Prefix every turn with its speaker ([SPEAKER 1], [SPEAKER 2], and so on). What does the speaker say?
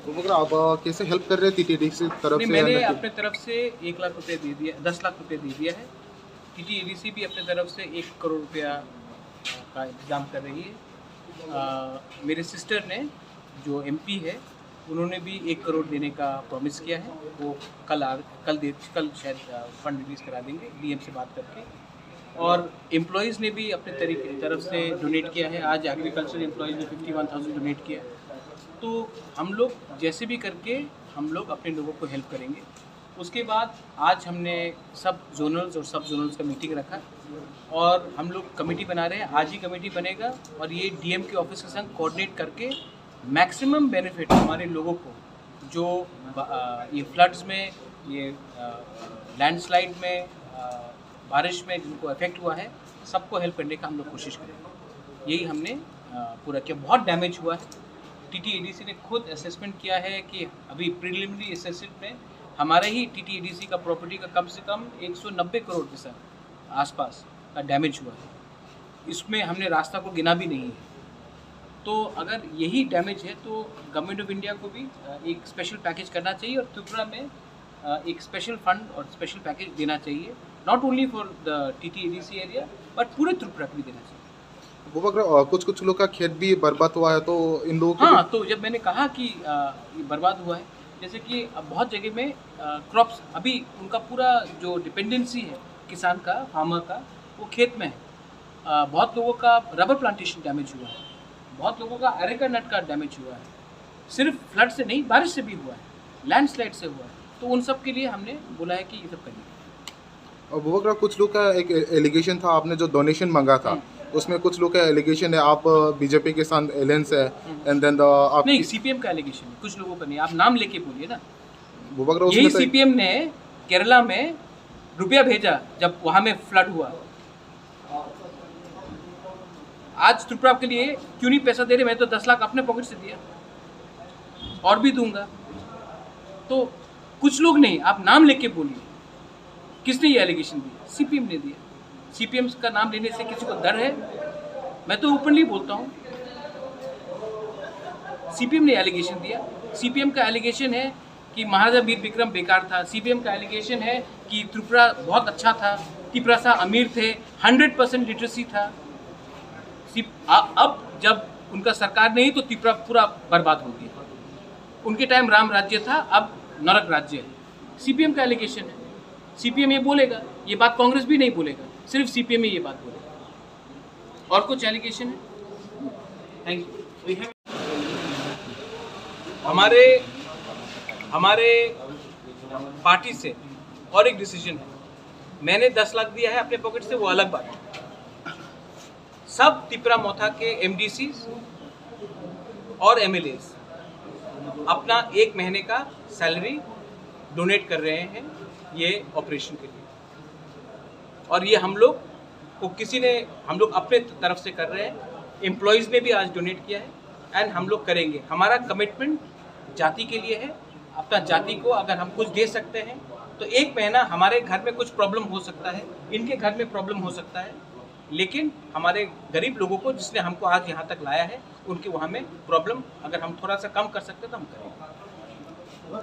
[SPEAKER 1] तो मगर आप कैसे हेल्प कर रहे हैं टीटीडीसी तरफ
[SPEAKER 2] नहीं,
[SPEAKER 1] से?
[SPEAKER 2] मैंने
[SPEAKER 1] या
[SPEAKER 2] अपने तरफ से 1 लाख रुपए दे दिया, 10 लाख रुपए दे दिया है। टीटीएडीसी भी अपने तरफ से 1 करोड़ रुपया का इंतज़ाम कर रही है। मेरे सिस्टर ने, जो एमपी है, उन्होंने भी 1 करोड़ देने का प्रॉमिस किया है। वो कल शायद फंड रिलीज़ करा देंगे डीएम से बात करके। और एम्प्लॉयज़ ने भी अपने तरफ से डोनेट किया है। आज एग्रीकल्चर एम्प्लॉयज़ ने 51,000 डोनेट किया है। तो हम लोग जैसे भी करके हम लोग अपने लोगों को हेल्प करेंगे। उसके बाद आज हमने सब जोनल्स और सब जोनल्स का मीटिंग रखा और हम लोग कमेटी बना रहे हैं। आज ही कमेटी बनेगा और ये डीएम के ऑफिस के संग कोऑर्डिनेट करके मैक्सिमम बेनिफिट हमारे लोगों को, जो ये फ्लड्स में, ये लैंडस्लाइड में, बारिश में जिनको इफेक्ट हुआ है, सबको हेल्प करने का हम लोग कोशिश करेंगे। यही हमने पूरा किया। बहुत डैमेज हुआ है। टीटीएडीसी ने खुद असेसमेंट किया है कि अभी प्रिलिमिनरी असेसमेंट में हमारे ही टीटीएडीसी का प्रॉपर्टी का कम से कम 190 करोड़ के सर आसपास का डैमेज हुआ है। इसमें हमने रास्ता को गिना भी नहीं है। तो अगर यही डैमेज है तो गवर्नमेंट ऑफ इंडिया को भी एक स्पेशल पैकेज करना चाहिए और त्रिपुरा में एक स्पेशल फंड और स्पेशल पैकेज देना चाहिए, not only for the TTADC area but पूरे त्रिपुरा को भी देना चाहिए।
[SPEAKER 1] वो मगर कुछ लोग का खेत भी बर्बाद हुआ है, तो इन लोगों को
[SPEAKER 2] हाँ, तो जब मैंने कहा कि ये बर्बाद हुआ है, जैसे कि अब बहुत जगह में क्रॉप्स, अभी उनका पूरा जो डिपेंडेंसी है किसान का, फार्मर का, वो खेत में है। बहुत लोगों का रबर प्लांटेशन डैमेज हुआ है, बहुत लोगों का अरेका नट का डैमेज हुआ है। सिर्फ फ्लड से नहीं, बारिश से भी हुआ है, लैंडस्लाइड से हुआ है। तो उन सब के लिए हमने बोला है कि ये सब करिए।
[SPEAKER 1] और वो मगर कुछ लोग का एक एलिगेशन था, आपने जो डोनेशन मांगा था उसमें कुछ लोग का एलिगेशन है आप बीजेपी के साथ एलायंस है, एंड देन आप
[SPEAKER 2] नहीं, सीपीएम का एलिगेशन है, कुछ लोगों का नहीं। आप नाम लेके बोलिए ना।
[SPEAKER 1] वो मगर
[SPEAKER 2] यही
[SPEAKER 1] उसमें
[SPEAKER 2] सीपीएम ने केरला में रुपया भेजा जब वहां में फ्लड हुआ। आज त्रिपुरा के लिए क्यों नहीं पैसा दे रहे? मैं तो 10 लाख अपने पॉकेट से दिया और भी दूंगा। तो कुछ लोग नहीं, आप नाम लेके बोलिए। किसने ये एलिगेशन दिया? सीपीएम ने दिया। सीपीएम का नाम लेने से किसी को डर है? मैं तो ओपनली बोलता हूँ, सीपीएम ने एलिगेशन दिया। सीपीएम का एलिगेशन है कि महाराजा वीर विक्रम बेकार था। सीपीएम का एलिगेशन है कि त्रिपुरा बहुत अच्छा था, त्रिपुरा सा अमीर थे, 100% लिटरेसी था। अब जब उनका सरकार नहीं तो त्रिपुरा पूरा बर्बाद हो गया। उनके टाइम राम राज्य था, अब नरक राज्य है। सीपीएम का एलिगेशन है। सीपीएम ये बोलेगा, ये बात कांग्रेस भी नहीं बोलेगा, सिर्फ सीपीएम ही ये बात बोलेगा। और कुछ एलिगेशन है? Thank you. हमारे पार्टी से और एक डिसीजन है। मैंने 10 लाख दिया है अपने पॉकेट से, वो अलग बात है। सब त्रिपुरा मोथा के एमडीसी और एमएलएस अपना 1 महीने का सैलरी डोनेट कर रहे हैं ये ऑपरेशन के लिए। और ये हम लोग अपने तरफ से कर रहे हैं। एम्प्लॉयज़ ने भी आज डोनेट किया है एंड हम लोग करेंगे। हमारा कमिटमेंट जाति के लिए है। अपना जाति को अगर हम कुछ दे सकते हैं तो 1 महीना हमारे घर में कुछ प्रॉब्लम हो सकता है, इनके घर में प्रॉब्लम हो सकता है, लेकिन हमारे गरीब लोगों को, जिसने हमको आज यहाँ तक लाया है, उनके वहाँ में प्रॉब्लम अगर हम थोड़ा सा कम कर सकते हैं तो हम करेंगे।